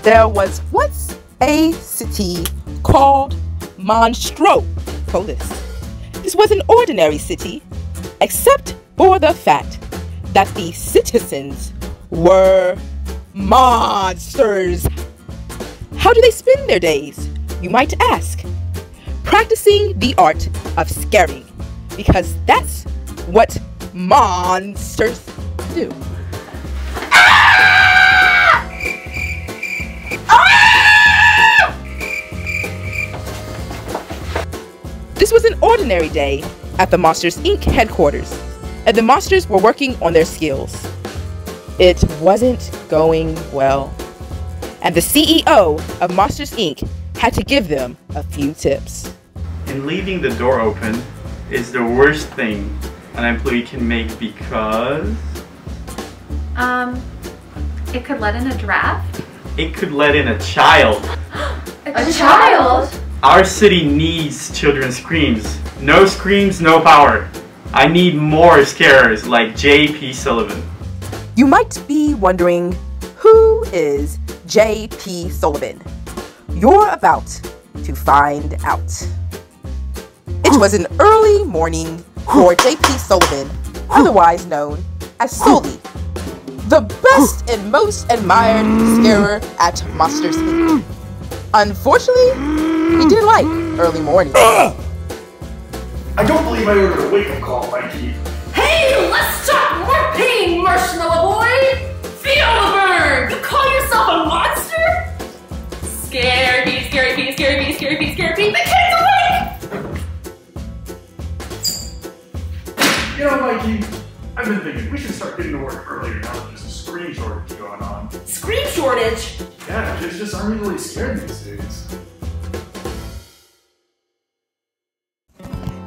There was once a city called Monstropolis. This was an ordinary city, except for the fact that the citizens were monsters. How do they spend their days, you might ask? Practicing the art of scaring, because that's what monsters do. This was an ordinary day at the Monsters Inc. headquarters, and the monsters were working on their skills. It wasn't going well, and the CEO of Monsters Inc. had to give them a few tips. And leaving the door open is the worst thing an employee can make because... it could let in a draft? It could let in a child. A child? Our city needs children's screams. No screams, no power. I need more scarers like J.P. Sullivan. You might be wondering, who is J.P. Sullivan? You're about to find out. It was an early morning for J.P. Sullivan, otherwise known as Sully, the best and most admired scarer at Monsters Inc. Unfortunately, he didn't like early mornings. I don't believe I ordered a wake-up call, Mikey. Hey, let's talk more pain, Marshmallow Boy! Feel the burn! You call yourself a monster? Scare Pete, scary Pete, scary Pete, scary Pete, scary Pete, the kid's awake! You know, Mikey, I've been thinking we should start getting to work earlier now that there's a screen shortage going on. Scream shortage? Yeah, kids just aren't really scared these days.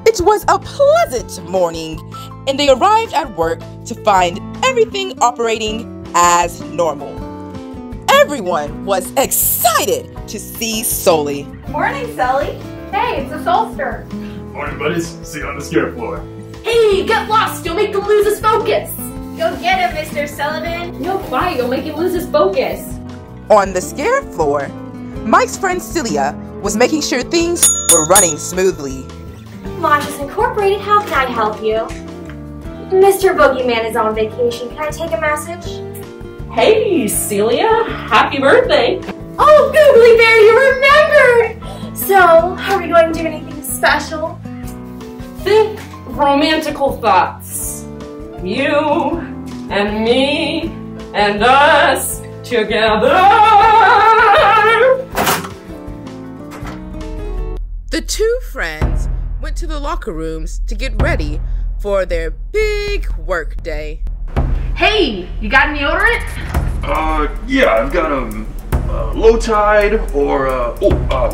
It was a pleasant morning, and they arrived at work to find everything operating as normal. Everyone was excited to see Sully. Morning, Sully. Hey, it's a Soulster. Morning, buddies. See you on the scare floor. Hey, get lost! You'll make him lose his focus! Go get him, Mr. Sullivan. No, quiet, you'll make him lose his focus. On the scare floor, Mike's friend Celia was making sure things were running smoothly. Monsters Incorporated, how can I help you? Mr. Boogeyman is on vacation. Can I take a message? Hey, Celia, happy birthday! Oh, Googly Bear, you remembered! So, are we going to do anything special? Think romantical thoughts. You and me and us together. The two friends went to the locker rooms to get ready for their big work day. Hey, you got any deodorant? Yeah, I've got Low Tide or,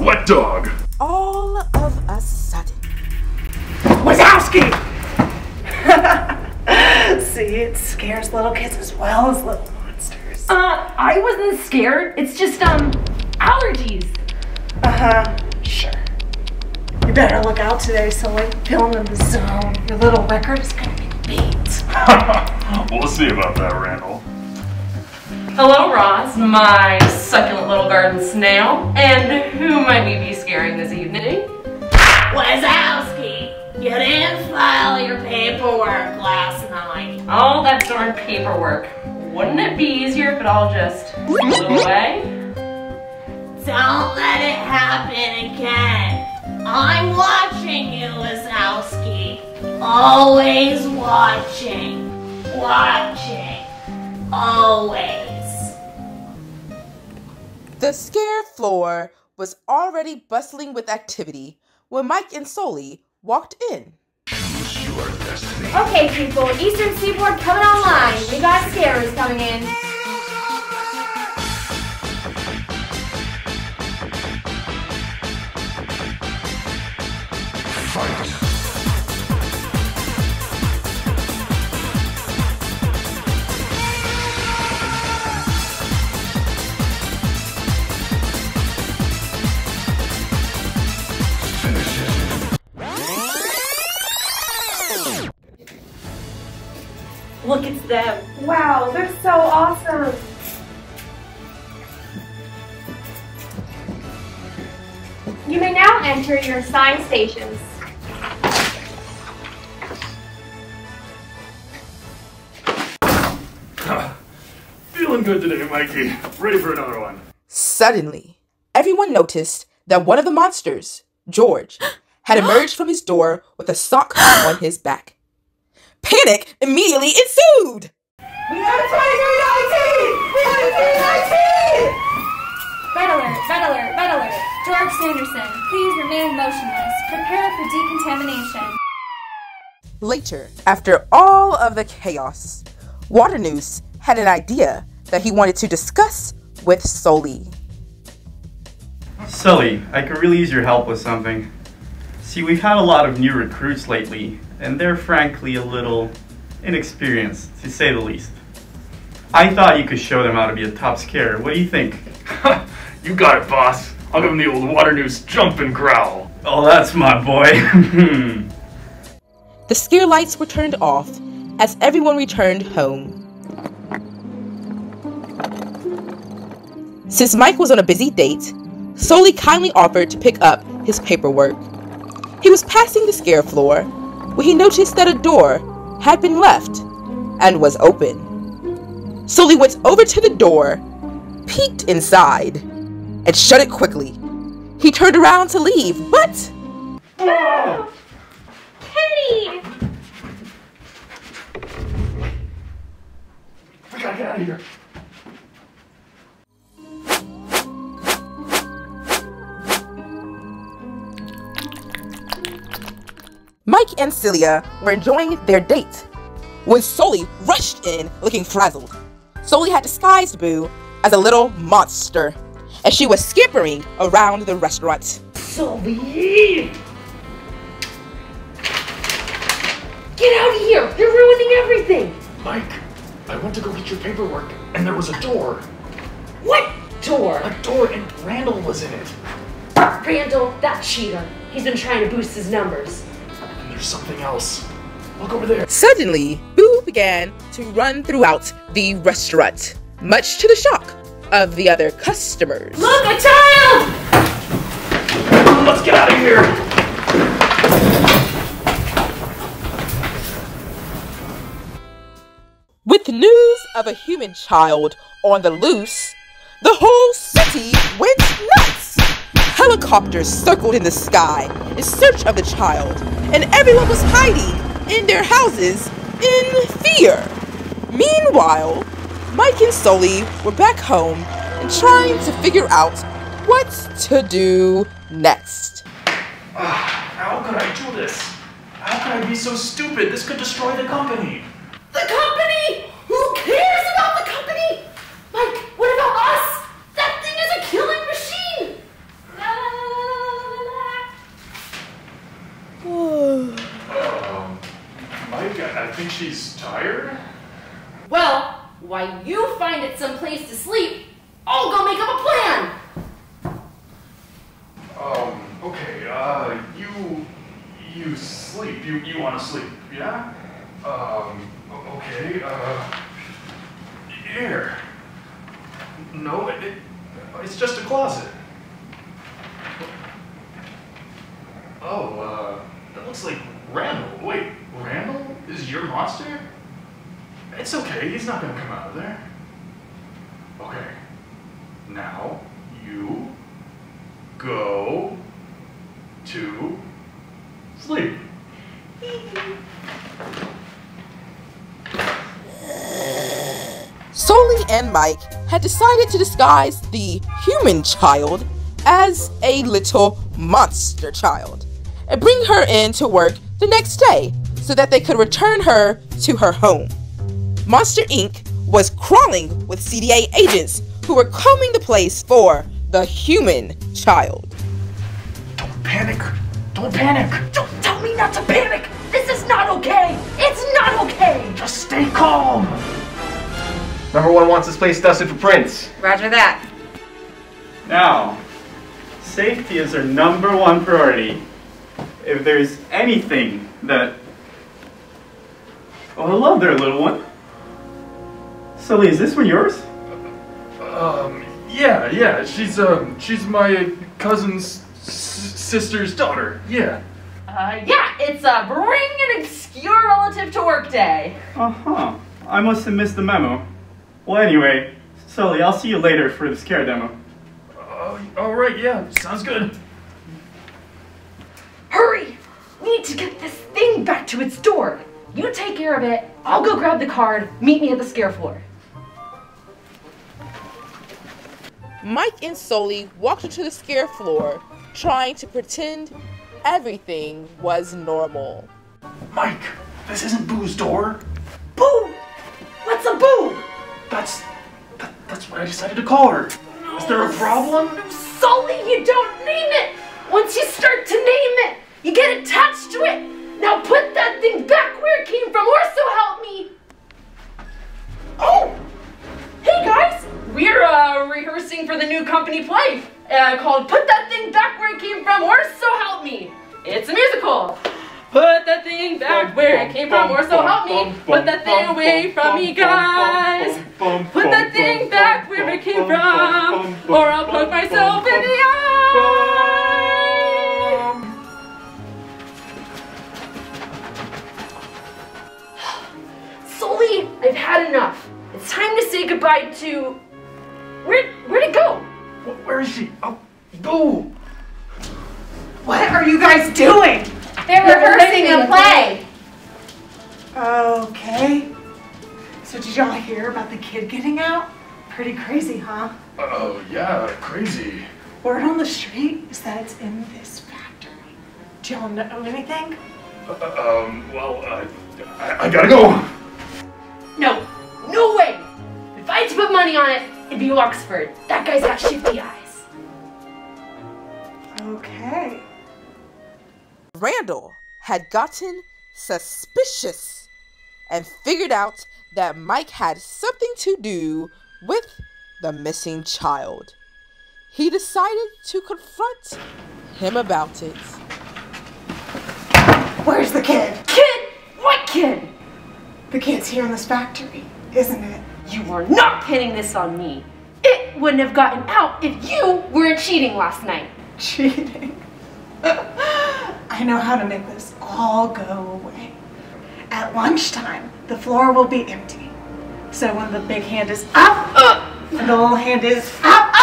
Wet Dog. All of a sudden, Wazowski! See, it scares little kids as well as little monsters. I wasn't scared. It's just, allergies. Sure. You better look out today, Sully. Feeling in the zone. Your little record is gonna be beat. We'll see about that, Randall. Hello, Ross, my succulent little garden snail. And who might we be scaring this evening? Wazowski, you didn't file your paperwork last night. All that darn paperwork. Wouldn't it be easier if it all just flew away? Don't let it happen again. I'm watching you, Wazowski. Always watching. Watching. Always. the scare floor was already bustling with activity when Mike and Sully walked in. Okay, people, Eastern Seaboard coming online. We got scarers coming in. Look, it's them. Wow, they're so awesome. You may now enter your assigned stations. Feeling good today, Mikey. Ready for another one. Suddenly, everyone noticed that one of the monsters, George, had emerged from his door with a sock on his back. Panic immediately ensued! We have a 2319! We have a 2319! Red alert, red alert, red alert. George Sanderson, please remain motionless. Prepare for decontamination. Later, after all of the chaos, Waternoose had an idea that he wanted to discuss with Sully. Sully, I could really use your help with something. See, we've had a lot of new recruits lately, and they're frankly a little inexperienced, to say the least. I thought you could show them how to be a top scarer. What do you think? You got it, boss. I'll give him the old Waternoose jump and growl. Oh, that's my boy. The scare lights were turned off as everyone returned home. Since Mike was on a busy date, Sully kindly offered to pick up his paperwork. He was passing the scare floor when he noticed that a door had been left and was open. Sully went over to the door, peeked inside, and shut it quickly. He turned around to leave, but... Oh. Kitty! We gotta get out of here. Mike and Celia were enjoying their date when Sully rushed in looking frazzled. Sully had disguised Boo as a little monster, and she was scampering around the restaurant. Sully! Get out of here! You're ruining everything! Mike, I went to go get your paperwork, and there was a door. What door? A door, and Randall was in it. Randall, that cheater. He's been trying to boost his numbers. And there's something else. Look over there. Suddenly, Boo began to run throughout the restaurant, much to the shock of the other customers. Look, a child! Let's get out of here. With news of a human child on the loose, the whole city went nuts. Helicopters circled in the sky in search of the child, and everyone was hiding in their houses in fear. Meanwhile, Mike and Sully were back home and trying to figure out what to do next. How could I do this? How could I be so stupid? This could destroy the company. The company? Who cares about the company? Mike, what about us? That thing is a killing machine! Mike, I think she's tired. Well, while you find it someplace to sleep, I'll go make up a plan! Okay, you sleep. You want to sleep, yeah? Okay, here. No, it's just a closet. Oh, that looks like Randall. Wait, Randall is your monster? It's okay, he's not gonna come out of there. Okay, now you go to sleep. Sully and Mike had decided to disguise the human child as a little monster child and bring her in to work the next day so that they could return her to her home. Monster Inc. was crawling with CDA agents who were combing the place for the human child. Don't panic. Don't panic. Don't tell me not to panic! This is not okay! It's not okay! Just stay calm. Number one wants this place dusted for prints. Roger that. Now, safety is our #1 priority. If there's anything that... Oh, hello there, little one. Sully, is this one yours? Yeah, she's my cousin's sister's daughter, yeah. Yeah, it's bring an obscure relative to work day. Uh-huh. I must have missed the memo. Well, anyway, Sully, I'll see you later for the scare demo. Alright, yeah, sounds good. Hurry! We need to get this thing back to its door. You take care of it. I'll go grab the card. Meet me at the scare floor. Mike and Sully walked into the scare floor, trying to pretend everything was normal. Mike, this isn't Boo's door. Boo! What's a boo? That's why I decided to call her. Is there a problem? Sully, you don't name it! Once you start to name it, you get attached to it! Now put that thing back where it came from, or so help me! Oh! Hey guys! We're rehearsing for the new company play called Put That Thing Back Where It Came From, or So Help Me! It's a musical! Put that thing back where it came from, or so help me! Put that thing away from me, guys! Put that thing back where it came from, or I'll poke myself in the eye! Sully, I've had enough. It's time to say goodbye to... Where'd it go? Where is she? Oh, Boo! What are you guys doing? They're rehearsing a play. Okay. So did y'all hear about the kid getting out? Pretty crazy, huh? Oh, yeah, crazy. Word on the street is that it's in this factory. Do y'all know anything? I gotta go. No way! If I had to put money on it, it'd be Oxford. That guy's got shifty eyes. Okay. Randall had gotten suspicious and figured out that Mike had something to do with the missing child. He decided to confront him about it. Where's the kid? Kid? What kid? The kid's here in this factory, isn't it? You are not pinning this on me. It wouldn't have gotten out if you weren't cheating last night. Cheating. I know how to make this all go away. At lunchtime, the floor will be empty. So when the big hand is up, and the little hand is up,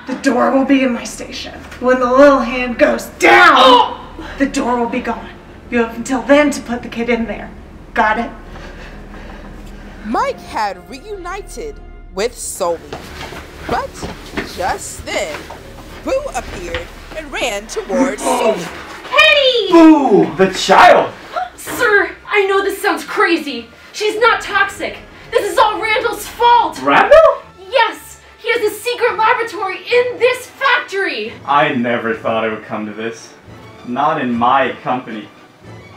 the door will be in my station. When the little hand goes down, the door will be gone. You have until then to put the kid in there. Got it? Mike had reunited with Sully, but just then, Boo appeared and ran towards Sully. Hey! Boo! The child! Sir, I know this sounds crazy. She's not toxic. This is all Randall's fault. Randall? Yes, he has a secret laboratory in this factory. I never thought it would come to this. Not in my company.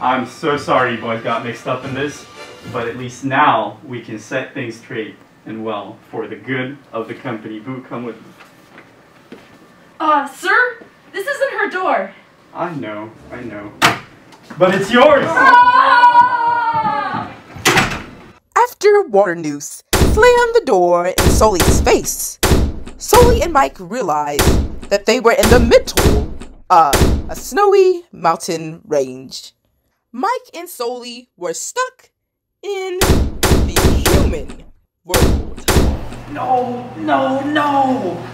I'm so sorry you boys got mixed up in this, but at least now we can set things straight and well for the good of the company. Boo, come with me. Sir, this isn't her door. I know. But it's yours! Ah! After Waternoose slammed the door in Sully's face, Sully and Mike realized that they were in the middle of a snowy mountain range. Mike and Sully were stuck in the human world. No!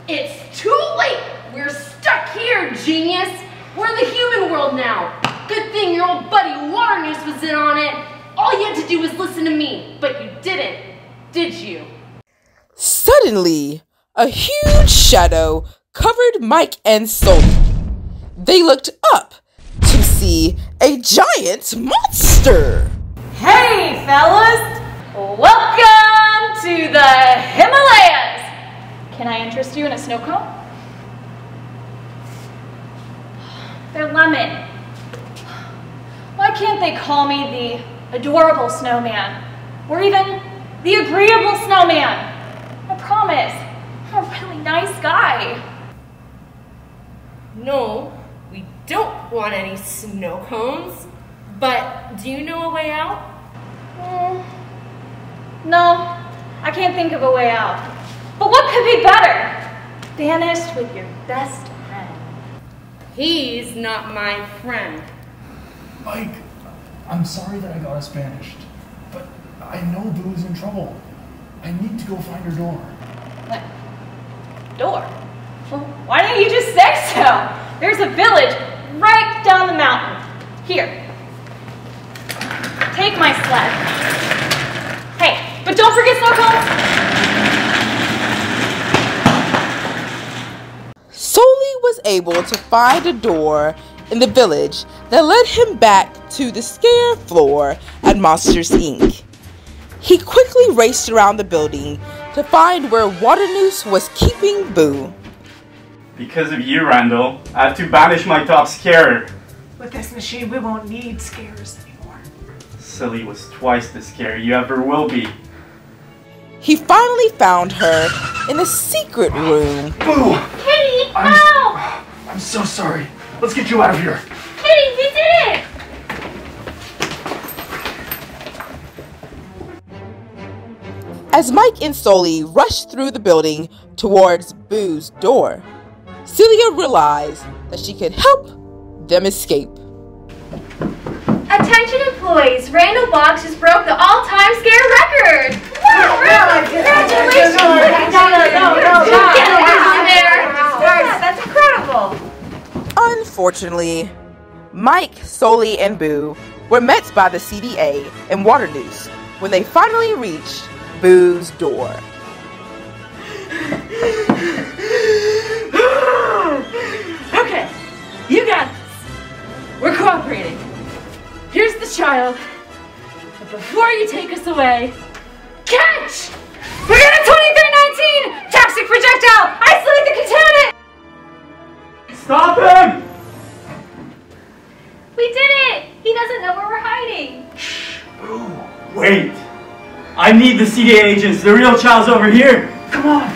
It's too late. We're stuck here, genius. We're in the human world now. Good thing your old buddy Waternoose was in on it. All you had to do was listen to me, but you didn't, did you? Suddenly, a huge shadow covered Mike and Sully. They looked up to see a giant monster. Hey, fellas! Welcome to the Himalayas! Can I interest you in a snow cone? They're lemon. Why can't they call me the adorable snowman? Or even the agreeable snowman? I promise, I'm a really nice guy. No, we don't want any snow cones. But do you know a way out? No, I can't think of a way out. But what could be better? Vanished with your best friend. He's not my friend. Mike, I'm sorry that I got us banished, but I know Boo's in trouble. I need to go find her door. What? Door? Well, why didn't you just say so? There's a village right down the mountain. Here. Take my sled. Hey, but don't forget snow cones! Sully was able to find a door in the village that led him back to the scare floor at Monsters, Inc. He quickly raced around the building to find where Waternoose was keeping Boo. Because of you, Randall, I have to banish my top scarer. With this machine, we won't need scares anymore. Sully was twice the scare you ever will be. He finally found her in a secret room. Boo! Kitty, help! I'm so sorry. Let's get you out of here. Kitty, we did it! As Mike and Sully rushed through the building towards Boo's door, Celia realized that she could help them escape. Attention employees, Randall Boggs just broke the all-time scare record! Wow, Randall! Congratulations! That's incredible! Unfortunately, Mike, Sully, and Boo were met by the CDA and Waternoose when they finally reached Boo's door. Okay, you got this. We're cooperating. Here's the child. But before you take us away, catch! We're gonna 2319! Toxic projectile! Isolate the contaminant! Stop him! We did it! He doesn't know where we're hiding. Wait. I need the CDA agents. The real child's over here. Come on.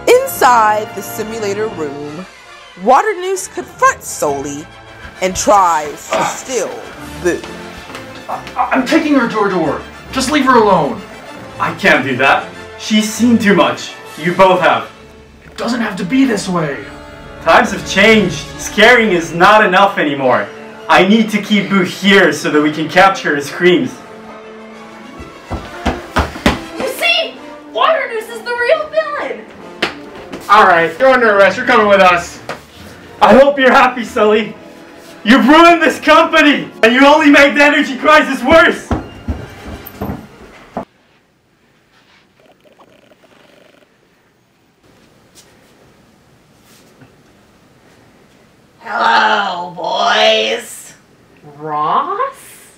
Inside the simulator room, Waternoose confronts Sully and tries to steal Boo. I'm taking her to her door. Just leave her alone. I can't do that. She's seen too much. You both have. It doesn't have to be this way. Times have changed. Scaring is not enough anymore. I need to keep Boo here so that we can capture her screams. You see? Waternoose is the real villain. Alright, you're under arrest. You're coming with us. I hope you're happy, Sully. You've ruined this company, and you only make the energy crisis worse. Hello, boys. Ross?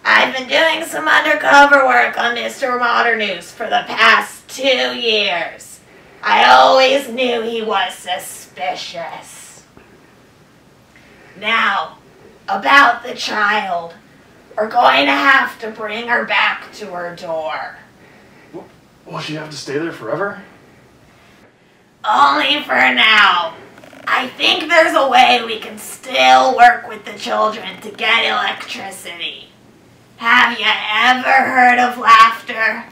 I've been doing some undercover work on Mr. Waternoose for the past 2 years. I always knew he was suspicious. Now, about the child. We're going to have to bring her back to her door. Will she have to stay there forever? Only for now. I think there's a way we can still work with the children to get electricity. Have you ever heard of laughter?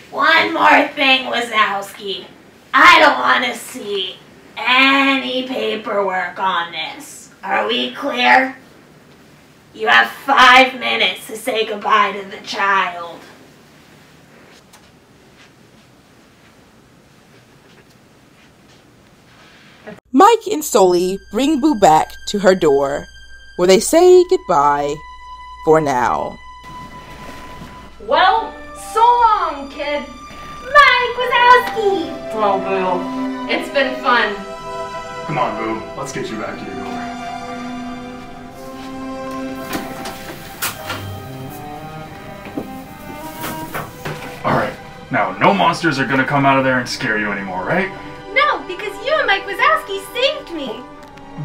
One more thing, Wazowski. I don't want to see any paperwork on this. Are we clear? You have 5 minutes to say goodbye to the child. Mike and Sully bring Boo back to her door, where they say goodbye for now. Well, so long, kid. Mike Wazowski! Oh, Boo. It's been fun. Come on, Boo. Let's get you back to your door. Alright, now no monsters are gonna come out of there and scare you anymore, right? No, because you and Mike Wazowski saved me.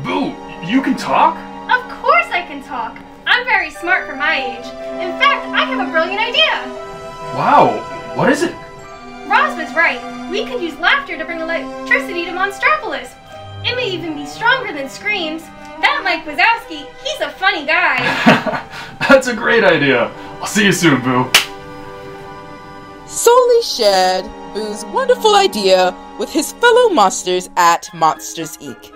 Boo, you can talk? Of course I can talk. I'm very smart for my age. In fact, I have a brilliant idea. Wow, what is it? Roz was right. We could use laughter to bring electricity to Monstropolis. It may even be stronger than screams. That Mike Wazowski, he's a funny guy. That's a great idea. I'll see you soon, Boo. Sully shared Boo's wonderful idea with his fellow monsters at Monsters, Inc.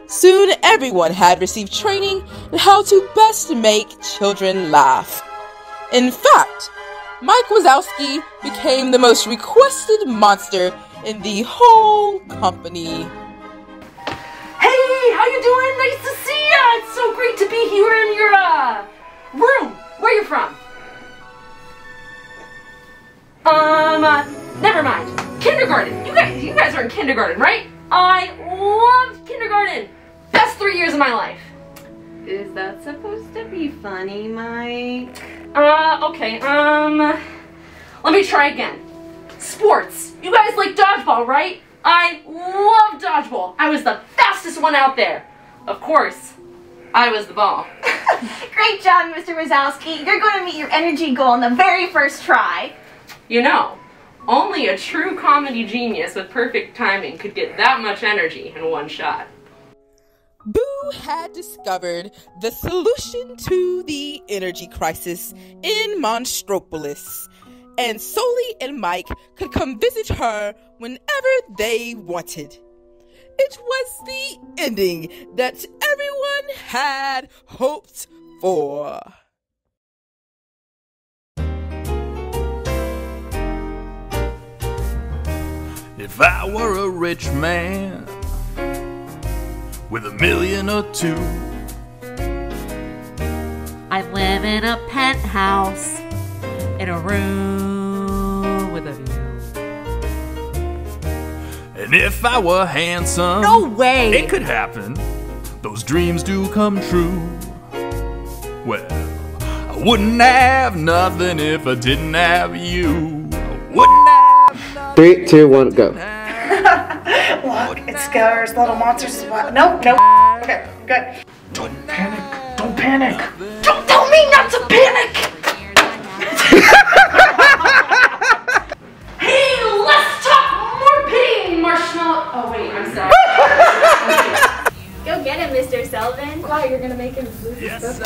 Soon everyone had received training in how to best make children laugh. In fact, Mike Wazowski became the most requested monster in the whole company. Hey, how you doing? Nice to see ya! It's so great to be here in your, room. Where you from? Never mind. Kindergarten. You guys are in kindergarten, right? I loved kindergarten. Best 3 years of my life. Is that supposed to be funny, Mike? Okay, let me try again. Sports. You guys like dodgeball, right? I love dodgeball. I was the fastest one out there. Of course, I was the ball. Great job, Mr. Wazowski. You're going to meet your energy goal in the very first try. You know, only a true comedy genius with perfect timing could get that much energy in one shot. Boo had discovered the solution to the energy crisis in Monstropolis, and Sully and Mike could come visit her whenever they wanted. It was the ending that everyone had hoped for. If I were a rich man with $1 million or $2 million, I'd live in a penthouse in a room with a view. And if I were handsome, no way, it could happen. Those dreams do come true. Well, I wouldn't have nothing if I didn't have you. I wouldn't have nothing. 3, 2, 1, go. Look, it scares little monsters. Nope. Okay, good. Don't panic. Don't panic. Don't tell me not to panic! Hey, let's talk more ping, Marshmallow. Oh wait, I'm sorry. Go get him, Mr. Selvin. Wow, you're gonna make him lose his book.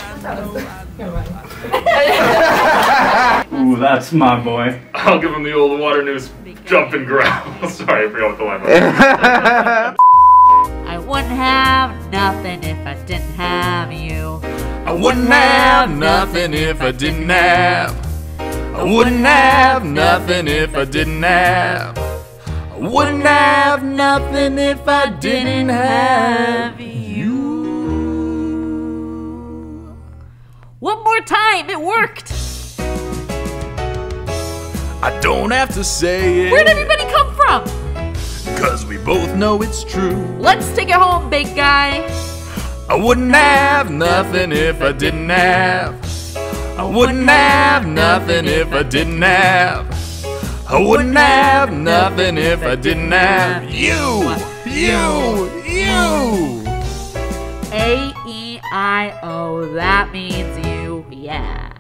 Ooh, that's my boy. I'll give him the old water news jump and growl. Sorry, I forgot what the line was. I wouldn't have nothing if I didn't have you. I wouldn't have nothing if I didn't have. I wouldn't have nothing if I didn't have. I wouldn't have nothing if I didn't have you. One more time, it worked. I don't have to say it. Where'd everybody come from? 'Cause we both know it's true. Let's take it home, big guy. I wouldn't have nothing if I didn't have. I wouldn't have nothing if I didn't have. I wouldn't have nothing if I didn't have you. A-E-I-O, that means you, yeah.